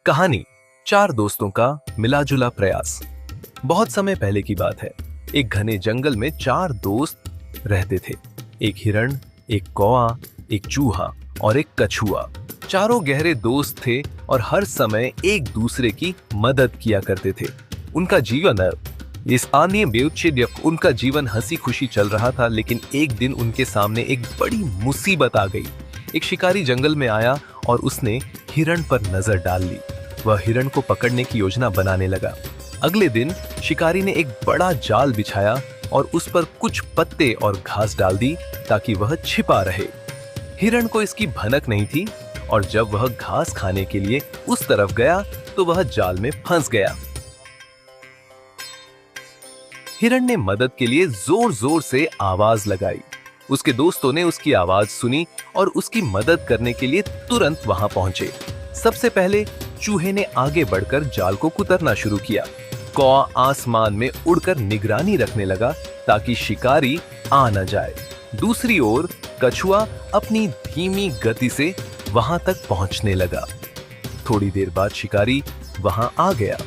कहानी चार दोस्तों का मिलाजुला प्रयास। बहुत समय पहले की बात है। एक घने जंगल में चार दोस्त रहते थे। एक हिरण, एक कौआ, एक चूहा और एक कछुआ। चारों गहरे दोस्त थे और हर समय एक दूसरे की मदद किया करते थे। उनका जीवन इस आने बेउच्छेद उनका जीवन हंसी खुशी चल रहा था, लेकिन एक दिन उनके सामने एक बड़ी मुसीबत आ गई। एक शिकारी जंगल में आया और उसने हिरण पर नजर डाल ली। वह हिरण को पकड़ने की योजना बनाने लगा। अगले दिन शिकारी ने एक बड़ा जाल बिछाया और उस पर कुछ पत्ते और घास डाल दी ताकि वह छिपा रहे। हिरण को इसकी भनक नहीं थी और जब वह घास खाने के लिए उस तरफ गया तो वह जाल में फंस गया। हिरण ने मदद के लिए जोर जोर से आवाज लगाई। उसके दोस्तों ने उसकी आवाज सुनी और उसकी मदद करने के लिए तुरंत वहां पहुंचे। सबसे पहले चूहे ने आगे बढ़कर जाल को कुतरना शुरू किया। कौआ आसमान में उड़कर निगरानी रखने लगा ताकि शिकारी आ न जाए। दूसरी ओर कछुआ अपनी धीमी गति से वहां तक पहुंचने लगा। थोड़ी देर बाद शिकारी वहां आ गया।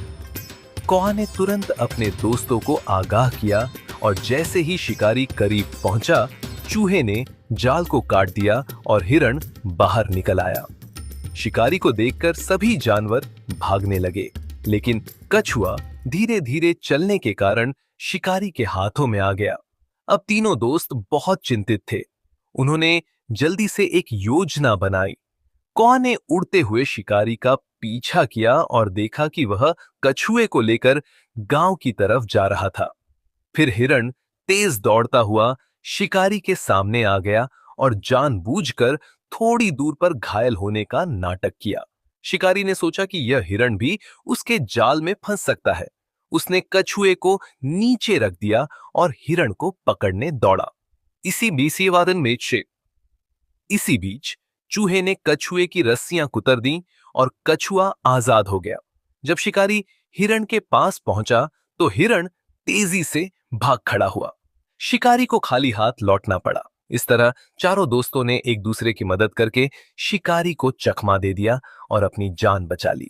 कौआ ने तुरंत अपने दोस्तों को आगाह किया और जैसे ही शिकारी करीब पहुंचा, चूहे ने जाल को काट दिया और हिरण बाहर निकल आया। शिकारी को देखकर सभी जानवर भागने लगे, लेकिन कछुआ धीरे धीरे चलने के कारण शिकारी के हाथों में आ गया। अब तीनों दोस्त बहुत चिंतित थे। उन्होंने जल्दी से एक योजना बनाई। कौआ ने उड़ते हुए शिकारी का पीछा किया और देखा कि वह कछुए को लेकर गांव की तरफ जा रहा था। फिर हिरण तेज दौड़ता हुआ शिकारी के सामने आ गया और जानबूझकर थोड़ी दूर पर घायल होने का नाटक किया। शिकारी ने सोचा कि यह हिरण भी उसके जाल में फंस सकता है। उसने कछुए को नीचे रख दिया और हिरण को पकड़ने दौड़ा। इसी बीच चूहे ने कछुए की रस्सियां कुतर दी और कछुआ आजाद हो गया। जब शिकारी हिरण के पास पहुंचा तो हिरण तेजी से भाग खड़ा हुआ। शिकारी को खाली हाथ लौटना पड़ा। इस तरह चारों दोस्तों ने एक दूसरे की मदद करके शिकारी को चकमा दे दिया और अपनी जान बचा ली।